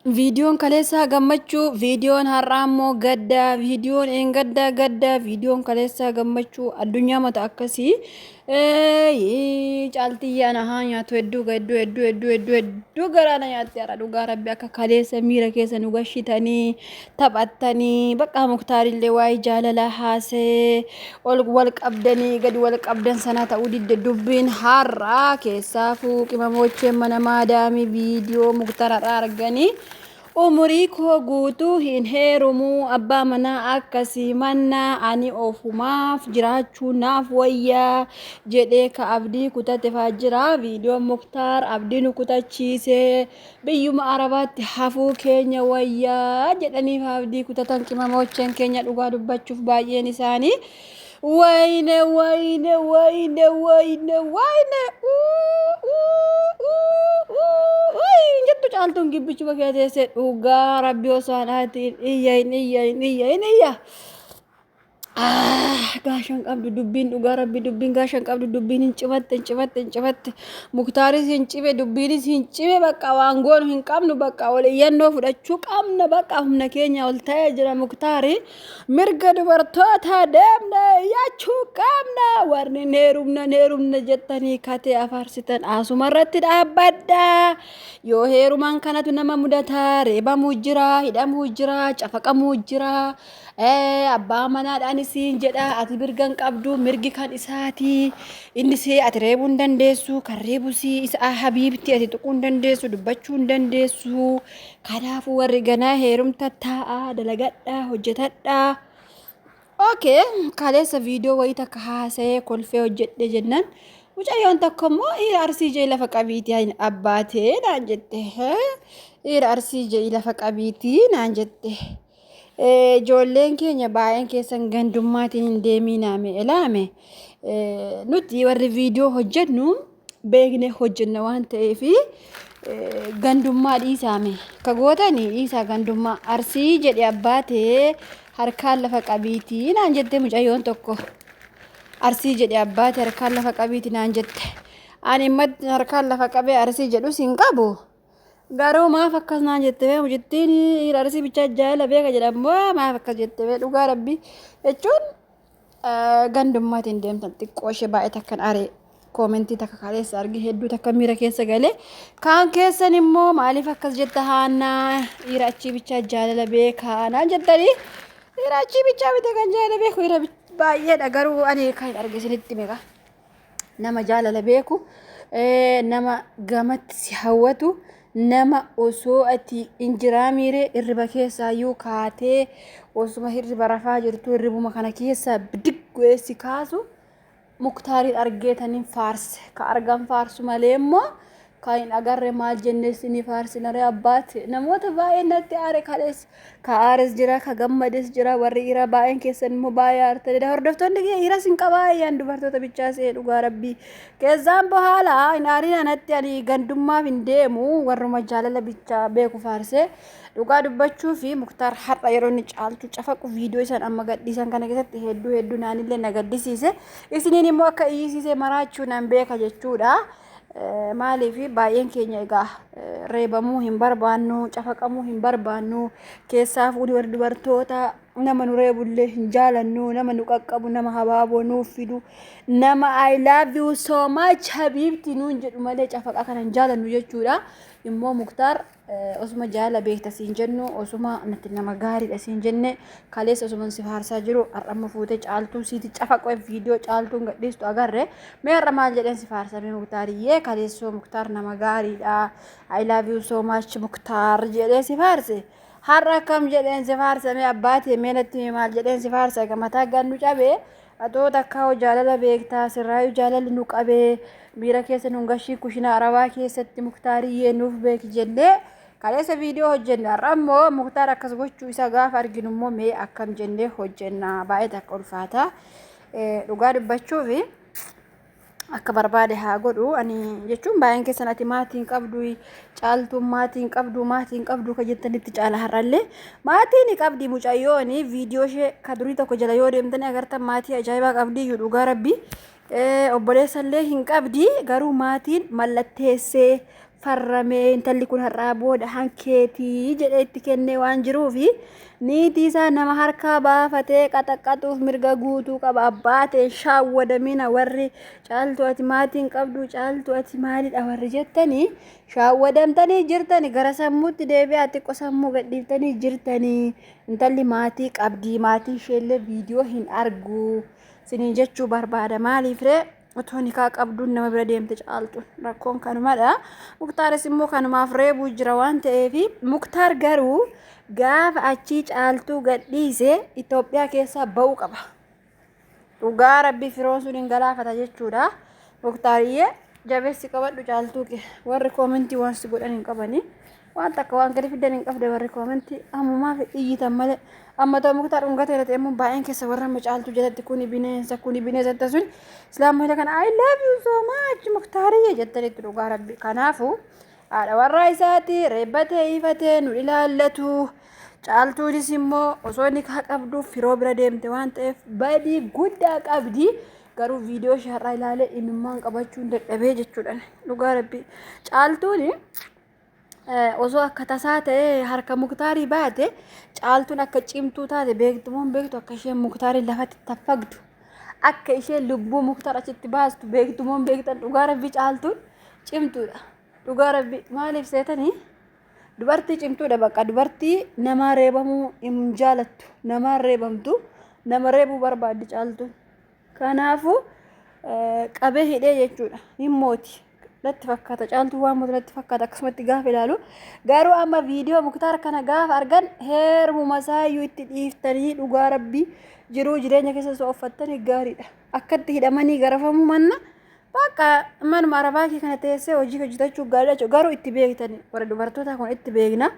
Videoon kaleessaa gammachuu, videoon har'aa immoo gaddaa, videoon gaddaa gaddaa, videoon kaleessaa gammachuu addunyaa mata akkasii. Caaltii ana haa nyaatu hedduu garaana nyaatti har'a dhugaa rabbi akka kaleessa miira keessa nu gashitanii taphattanii bakka muktaarillee waa'ee jaalala haasee wal qabdanii gadi wal qabdan sana ta'uu didde dubbiin har'aa keessaafuu qimamochee mana maadaamii viidiyoo muktaararraa arganii. Umurii koo guutuu hin heerumuu abbaa manaa akkasii mannaa ani ofumaaf jiraachuu naaf wayyaa jedhee ka abdii kutate jira. Viidiyoon Muktaar abdii nu kutachiisee biyyuma arabaatti hafuu keenya wayyaa jedhaniif abdii kutatan qimamocheen keenya dhugaa dubbachuuf baay'een isaanii. Wayne jettu caaltuun gibbichi bakka teessee dhugaa rabbi osoo anaatiin iyya gaashan qabdu dubbiin dhugaa rabbi dubbiin gaashan qabdu dubbiin hin cimatte muktaaris hin cibe dubbiinis hin cibe bakka waan goonu hin qabnu bakka wal iyyannoo fudhachuu qabna bakka humna keenya ol ta'ee jira muktaari mirga dubartoota deemne iyyachuu qabna warni neerumna jettanii katee afaarsitan asumarratti dhaabbadha yoo heerumaan kanatu nama mudataa reebamuu jira hidhamuu jira cafaqamuu jira abbaa manaadhaan isiin jedha ati mirgan qabdu mirgi kan isaati inni see ati reebuu hin dandeessu kan reebusii isa habiibti ati tuquu hin dandeessu dubbachuu hin dandeessu kanaafuu warri ganaa heerumta taa'aa dalagadhaa hojjetadhaa. Okay, kaleessa viidiyoo wayii takka haasa'ee kolfee hojjedhe jennaan mucayyoon tokko immoo dhiira arsii jee lafa qabiitii abbaatee naan jette dhiira arsii jee lafa qabiitii naan jette. Ijoolleen keenya baay'een keessan gandummaatiin hin deeminaame ilaame nuti warri viidiyoo hojjennu beekne hojjenna waan ta'eef gandummaa dhiisaame ka gootanii dhiisaa gandummaa arsii jedhe abbaatee harkaan lafa qabiitii naan jette mucayyoon tokko arsii jedhe abbaatee harkaan lafa qabiitii naan jette ani immoo harkaan lafa qabee arsii jedhus hin qabu. Garuu maaf akkas naan jette bee mujittiin arsii bichaa jaala beeka jedhamoo maaf akkas jette bee dhugaa rabbi jechuun gandummaatiin deemtan xiqqoo ishee baay'ee takkan aree koomentii takka kaleessa argi hedduu takka miira keessa galee kaan keessan immoo maaliif akkas jetta haannaa dhiira achii bichaa jaalala beekaa naan jettanii dhiira achii bichaa bita kan jaalala beeku dhiira baay'eedha garuu ani kan argisinitti meeqa nama jaalala beeku nama gamatti si hawwatu. Nama osoo ati injiraa miiree irriba keessaayyuu kaatee osuma hirriba rafaa jirtu hirribuma kana keessa bidig go'eessi kaasu muktaariin argeetaniin faarse ka argan faarsu malee immoo kan hin agarre maal jenneessini faarsinaree abbaati namoota baay'een natti aare kalees ka aares jira ka gammades jira warri dhiira baay'een keessan immoo baay'ee aartaniidha hordoftoonni dhiiras hin qabaayyaan dubartoota bichaasee dhugaa rabbii keessaan bohaala hin aariin anatti ani gandummaaf hin deemu warruma jaalala bichaa beeku faarse dhugaa dubbachuu fi muktaar har'a yeroo inni caaltu cafaqu viidiyoo isaan amma gadhiisan kana keessatti hedduu naanillee na gaddisiise isiniin immoo akka iyyisiise maraachuu nan beeka jechuudha. Maaliif baay'een keenya egaa reebamuu hin barbaannu cafaqamuu hin barbaannu keessaaf warri dubartoota nama nu reebullee hin jaalannu nama nu qaqqabu nama habaaboo nuuf fidu nama I love you so much habiibti nuun jedhu malee cafaqa kana hin jaalannu jechuudha. Immoo muktaar osuma jaala beekta siin jennu osuma natti nama gaariidha siin jenne kaleessa osuma si faarsaa jiru har'amma fuutee caaltuu siiti cafaqee viidiyoo caaltuun gadhiistu agarre mee har'a maal jedheen si faarsamee muktaariyyee kaleessoo muktaar nama gaariidha I love you so much muktaar jedhee si faarse har'a akkam jedheen si faarsamee abbaatee mee natti maal jedheen si faarsa gamataa gannu cabee atoo takkaa jaalala beektaa sirraayu jaalalli nu qabee miira keessa nu gashii kushina arabaa keessatti muktaariyyee nuuf beeki jennee kaleessa viidiyoo hojjenne har'ammoo muktaar akkas gochuu isa gaafa arginu immoo mee akkam jennee hojjenna baay'ee takka ulfaata dhugaa dubbachuufi akka barbaade haa godhu ani jechuun baay'een keessan ati maatiin qabdu caaltuun maatiin qabdu ka jettanitti caala har'allee maatiin qabdi mucayyooni viidiyoo ishee ka durii tokko jala yoo deemtanii agartan maatii ajaa'ibaa qabdi dhugaa rabbi obboleessallee hin qabdi garuu maatiin mallatteessee farramee intalli kun har'aa booda hankeetii jedhee itti kennee waan jiruufi niitii isaa nama harkaa baafatee qaxaqqatuuf mirga guutuu qaba. Abbaa ta'e shaawwadamina warri caaltuu ati maatiin qabdu caaltuu ati maalidha warri jettanii shaawwadamtanii jirtanii gara sammuutti deebi'aa xiqqoo sammuu gadhiiftanii jirtanii. Intalli maatii qabdi maatiin isheellee viidiyoo hin argu siniin jechuu barbaada. Maaliif ree otoo nikaa qabduun nama bira deemte caaltuun rakkoon kanumadha. Muktaaris immoo kanumaaf reebuu jira waan ta'eef Muktaar garuu gaafa achii caaltuu gadhiise Itoophiyaa keessaa ba'uu qaba. Dhugaa rabbi firoon sun hin galaafata jechuudha. Muktaariyyee jabeessi qabadhu caaltuu kee warri koomentii waan si godhan hin qabani. Waan takka waan gadi fiddan hin qabde warri koomentii ammumaaf iyyitan malee. Amma ta'u Muktaar dhungatee irratti immoo baay'een keessa warra caaltuu jalatti kuni bineensa tasun islaamota kana I love you so much Muktaarii jettanitti dhugaa rabbi. Kanaafu haadha warraa isaati reebbatee ifatee nu ilaallatu. Caaltuunis immoo osoo nikaa qabduuf firoo bira deemte waan ta'eef badii guddaa qabdi. Garuu viidiyoo shaarraa ilaalee imimmaan qabachuun dadhabee jechuudha. Dhugaa rabbi caaltuuni osoo akka tasaa ta'e harka Muktaarii baate caaltuun akka cimtuu taate beektumoon beektu akka isheen Muktaarii lafatti taffagdu akka isheen lubbuu Muktaar achitti baastu beektumoon beektan. Dhugaa rabbi caaltuun cimtuudha. Dhugaa rabbi maaliif seetanii dubartii cimtuudha bakka dubartii nama reebamuu hin jaalattu nama reebamtu nama reebuu barbaaddi caaltuun. Kanaafu qabee hidhee jechuudha hin mooti. Latti fakkaata caaltuu waan mootu latti fakkaata akkasumatti gaafa ilaalu garuu amma viidiyoo Muktaar kana gaafa argan heerumuma isaayyuu itti dhiiftanii dhugaa rabbi jiruu jireenya keessa sooffattanii gaariidha. Akkatti hidhamanii garafamu manna bakka manuma arabaakii kana teessee hojii hojjetachuu gaariidha. Garuu itti beektanii warra dubartoota kun itti beekna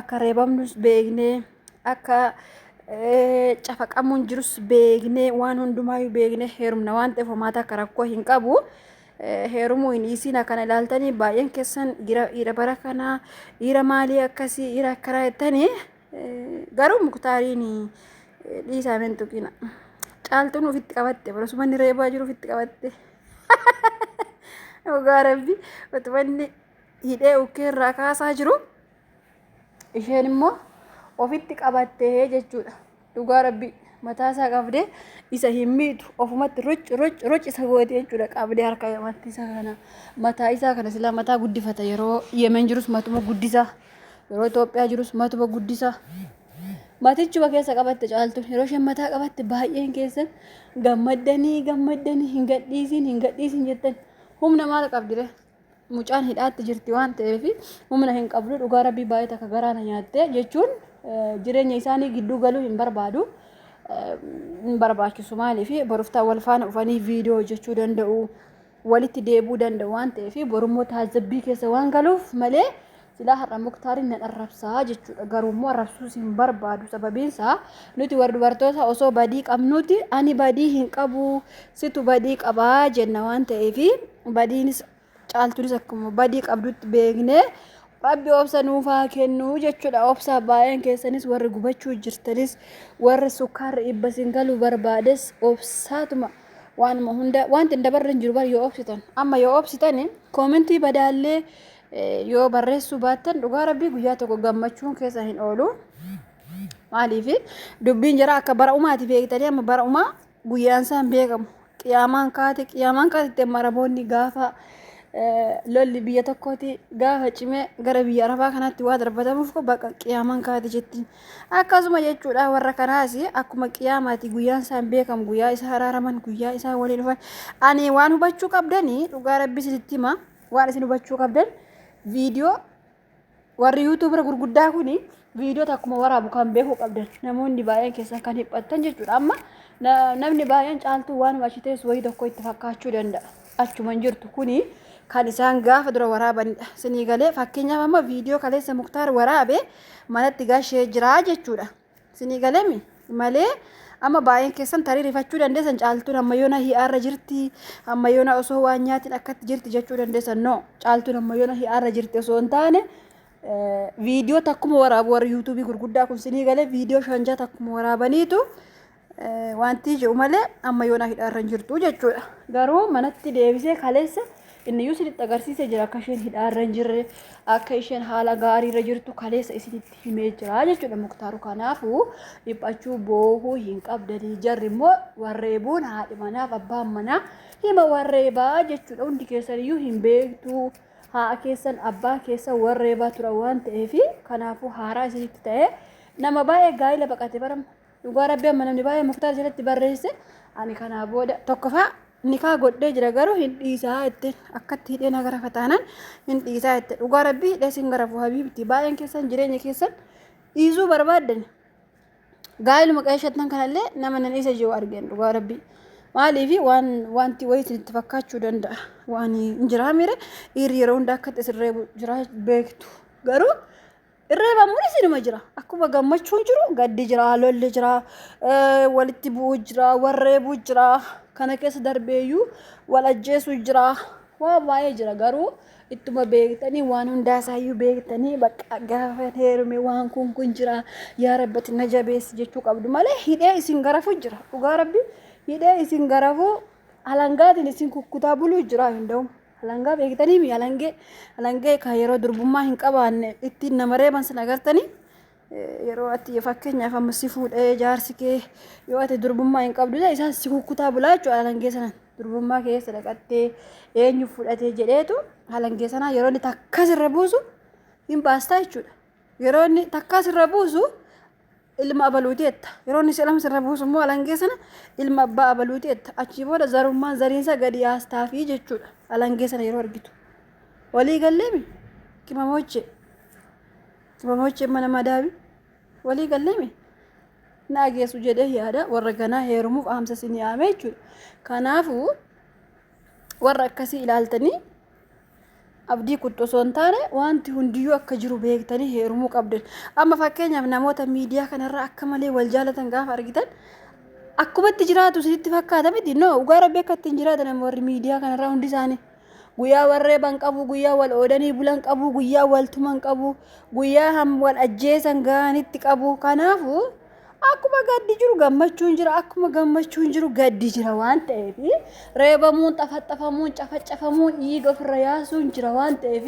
akka reebamnus beeknee akka cafaqamuun jirus beeknee waan hundumaayyuu beeknee heerumna waan ta'eef homaata akka rakkoo hin qabu. Heerumuu hin dhiisiin akkana ilaaltanii baay'een keessan dhiira bara kanaa dhiira maalii akkasii dhiira akkanaa jettanii garuu Muktaariin dhiisameen tuqina. Caaltuun ofitti qabatte barasumanni reebaa jiru ofitti qabatte. Dhugaa rabbi otumanni hidhee ukkeerraa kaasaa jiru isheen immoo ofitti qabatte jechuudha. Dhugaa rabbi mataa isaa qabdee isa hin miitu ofumatti roc isa goote jechuudha. Qabdee harka matti isa kana mataa isaa kana sila mataa guddifata yeroo Yemen jirus matuma guddisa yeroo Itoophiyaa jirus matuma guddisa. Matichuma keessa qabatte caaltuun yeroo isheen mataa qabatte baay'een keessan gammaddanii hin gadhiisin jettan humna maal qabdire mucaan hidhaatti jirti waan ta'eef humna hin qabdu. Dhugaa rabbii baay'ee takka garaana nyaatte jechuun jireenya isaanii gidduu galuu hin barbaadu. Barbaachisu maaliif boruftaa wal faana dhufanii viidiyoo hojjechuu danda'u walitti deebuu danda'u waan ta'eef borummoo taajabbii keessa waan galuuf malee silaa har'a Muktaariin nan arrabsaa jechuudha. Garuu immoo arrabsuus hin barbaadu sababiin isaa nuti warra dubartoota osoo badii qabnuti ani badii hin qabu situ badii qabaa jenna waan ta'eef badiinis caaltuunis akkuma badii qabdutti beeknee rabbi obsa nuufaa kennu jechuudha. Obsa baay'een keessanis warri gubachuu jirtanis warri sukkaara dhibba singaluu barbaades obsaatuma waanuma hunda wanti dabarre hin jiru bar yoo obsitan amma yoo obsitan koomentii badaallee yoo barreessuu baattan dhugaa rabbii guyyaa tokko gammachuun keessa hin oolu. Maaliif dubbiin jira akka bara umaati beektanii amma bara umaa guyyaan isaan beekamu qiyaamaan kaate maraboonni gaafa lolli biyya tokkooti gaafa cimee gara biyya arabaa kanatti waa darbatamuuf bakka qiyaamaan kaate jettiin akkasuma jechuudha. Warra kanaas akkuma qiyaamaati guyyaan isaan beekamu guyyaa isaa haraaraman guyyaa isaa waliin dhufan. Ani waan hubachuu qabdanii dhugaa rabbi isinitti hima waan isin hubachuu qabdan viidiyoo warri yuutuubira gurguddaa kuni viidiyoo akkuma waraabu kan beekuu qabdan namoonni baay'een keessa kan hiphattan jechuudha. Amma namni baay'een caaltuu waan hubachitees wayii tokko itti fakkaachuu danda'a. Achuman jirtu kuni kan isaan gaafa dura waraabanidha. Sinii galee fakkeenyaaf amma viidiyoo kaleessa Muktaar waraabe manatti gashee jira jechuudha. Sinii galeemi malee amma baay'een keessan tarii rifachuu dandeessan caaltuun amma yoona hi'aarra jirti amma yoona osoo waan nyaatiin akkatti jirti jechuu dandeessan. No caaltuun amma yoona hi'aarra jirti osoo hin taane viidiyoo takkuma waraabu warri yuutuubii gurguddaa kun sinii galee viidiyoo shanjaa takkuma waraabaniitu wanti jiru malee amma yoona hidhaarra hin jirtu jechuudha. Garuu manatti deebisee kaleessa inni isinitti agarsiisee jira akka isheen hidhaarra hin jirre akka isheen haala gaariirra jirtu kaleessa isinitti himee jira jechuudha Muktaaru. Kanaafuu dhiphachuu boohuu hin qabdanii jarri immoo warreebuun haadhi manaaf abbaan manaa hima warreebaa jechuudha. Hundi keessaniyyuu hin beektu haa keessan abbaa keessa warreebaa tura waan ta'eef kanaafuu haaraa isinitti ta'e nama baay'ee gaa'ila baqate barama dhugaa rabbii amma namni baay'ee Muktaar jalatti barreesse ani kanaa booda tokkoffaa nikaa godhee jira garuu hin dhiisaa ittiin akkatti hidhee nagara fataanan hin dhiisaa ittiin dhugaa rabbii hidhee sin garafu habiibti baay'een keessan jireenya keessan dhiisuu barbaaddan gaa'iluma qeeshattan kanallee nama nan isa jiru argeen dhugaa rabbii maaliif wanti wayii isinitti fakkaachuu danda'a waan hin jiraamire dhiirri yeroo hunda akkatti isirree jira beektu garuu irreebamuun isinuma jira akkuma gammachuun jiru gaddi jira lolli jira walitti bu'uu jira warreebuu jira kana keessa darbeeyyuu wal ajjeesuu jira waa baay'ee jira garuu ittuma beektanii waan hundaasayyuu beektanii bakka gaafa heerume waan kun jira yaa rabbati na jabeessi jechuu qabdu malee hidhee isin garafu jira dhugaa rabbi hidhee isin garafu alangaatiin isin kukkutaa buluu jira hunda'u alanga beektanii mi alangee kan yeroo durbummaa hin qabaanne ittiin nama reeban sana agartanii yeroo ati fakkeenyaaf amma si fuudhee jaarsi kee yoo ati durbummaa hin qabdu isaan si kukkutaa bulaa jechuudha alangee sana durbummaa keessa dhaqattee eenyu fudhatee jedheetu alangee sana yeroo inni takka sirra buusu hin baastaa jechuudha yeroo inni takka sirra buusu ilma abaluutii etta yeroo inni ilma sirra buusu immoo alangee sana ilma abbaa abaluutii etta achii booda zarummaan zariinsa gadi yaastaafi jechuudha alangee sana yeroo argitu walii galleemi kimamoochee mana madaabi walii galleemi naageessu jedhee yaada warra ganaa heerumuuf aamsa sin yaame jechuudha. Kanaafuu warra akkasii ilaaltanii abdii kuttosoo hin taane wanti hundiyyuu akka jiru beektanii heerumuu qabdan. Amma fakkeenyaaf namoota miidiyaa kanarraa akka malee wal jaalatan gaafa argitan akkumatti jiraatu isinitti fakkaata miti no dhugaa rabbii akka ittiin jiraatan warri miidiyaa kanarraa hundi isaanii guyyaa warreeban qabu guyyaa wal oodanii bulan qabu guyyaa wal tuman qabu guyyaa wal ajjeesan gaanitti qabu. Kanaafuu akkuma gaddi jiru gammachuun jira akkuma gammachuun jiru gaddi jira waan ta'eef reebamuun xafaxafamuun cafacafamuun dhiiga ofirra yaasuun jira waan ta'eef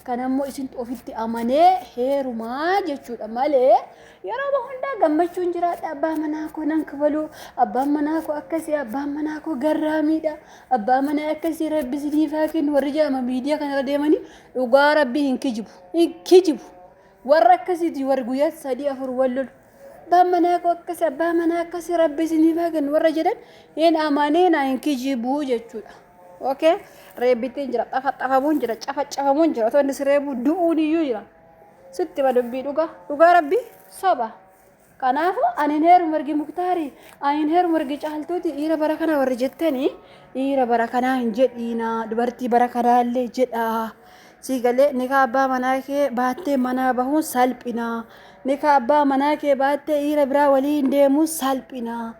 kanammoo isin ofitti amanee heerumaa jechuudha malee yeroo hundaa gammachuun jiraadha abbaa manaa koo nan kabalu abbaan manaa koo akkasii abbaan manaa koo garraamiidha abbaa manaa akkasii rabbi siniifaa kennu warri jedhama miidiyaa kanarra deemanii dhugaa rabbii hin kijibu warra akkasiiti warri guyyaa 3-4 wal lolu abbaan manaa koo akkasii abbaa manaa akkasii rabbi siniifaa kennu warra jedhan hin amanee na hin kijibu jechuudha. Okay reebitiin jira xafaxafamuun jira cafacafamuun jira otoo inni sireebu du'uun iyyuu jira sitti badubbii dhugaa rabbii soba. Kanaafuu ani heeru margi Muktaarii ani heeru margi caaltuuti dhiira bara kana warri jettanii dhiira bara kanaa hin jedhiina dubartii bara kanaallee jedha siigalee nikaa abbaa manaa kee baattee manaa bahuun salphina nikaa abbaa manaa kee baattee dhiira biraa waliin deemuun salphina.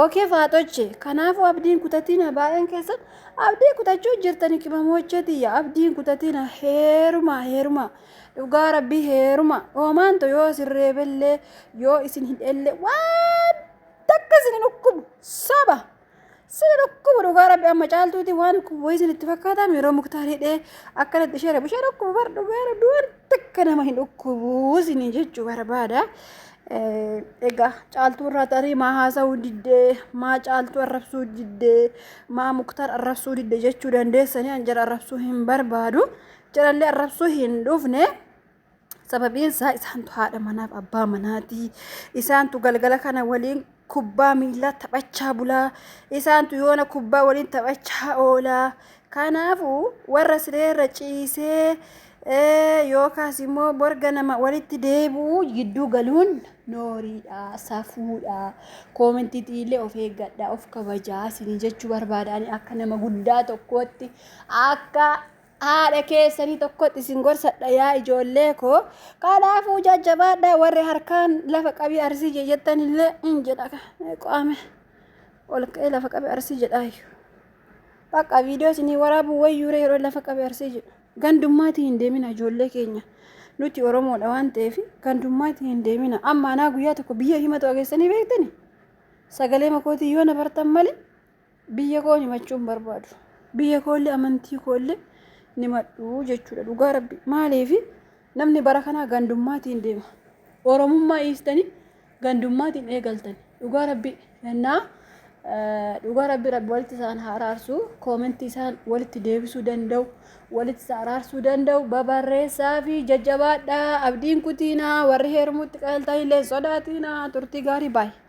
Okay faatoche kanaafuu abdiin kutatina baay'een keessan abdii kutachuu jirtanii kimamocheeti ya abdiin kutatina heeruma dhugaa rabbii heeruma oomaanto yoo sirreebellee yoo isin hidhellee waan takka isin dhukkubu saba isin dhukkubu dhugaa rabbii amma caaltuuti waan kubboo isin itti fakkaatamu yeroo Muktaarii dhee akkanatti ishee dhukkubu bar dhugaa rabbii waan takka nama hin dhukkubu isin jechuu barbaada. Egaa caaltuu irraa tarii maa haasa'uu diddee maa caaltuu arrabsuu diddee maa Muktaar arrabsuu diddee jechuu dandeessanii an jara arrabsuu hin barbaadu jarallee arrabsuu hin dhufne sababiin isaa isaantu haadha manaaf abbaa manaati isaantu galgala kana waliin kubbaa miilaa taphachaa bulaa isaantu yoona kubbaa waliin taphachaa oolaa. Kanaafuu warra sireerra ciisee yookaas immoo borga nama walitti deebi'uu gidduu galuun nooriidha safuudha koomentiitiillee of eeggadhaa of kabajaa isin jechuu barbaadani akka nama guddaa tokkotti akka haadha keessanii tokkotti isin gorsadha yaa ijoollee koo. Kanaafuu jajjabaadhaa warri harkaan lafa qabii arsii jettanillee hin jedha qaame ol ka'ee lafa qabii arsii jedhaayu bakka viidiyoo isinii waraabu wayyuure yeroo lafa qabii arsii jedhu gandummaatti hin deemina ijoollee keenya nuti Oromoodha waan ta'eef gandummaatti hin deemina. Amma anaa guyyaa tokko biyya himatu ageessanii beektani sagalee makootii yoo na bartan malee biyya koo himachuun barbaadu. biyya koollee amantii koollee ni madhuu jechuudha dhugaa rabbi maaliif namni bara kanaa gandummaatiin deema oromummaa dhiistanii gandummaatiin eegaltan dhugaa rabbi yennaa dhugaa rabbi walitti isaan araarsu koomentii isaan walitti deebisuu danda'u walitti isaan araarsuu danda'u babarreessaa fi jajjabaadhaa abdiin kutiinaa warri heerumutti qaltaa illee sodaatinaa turtii gaarii baay'ee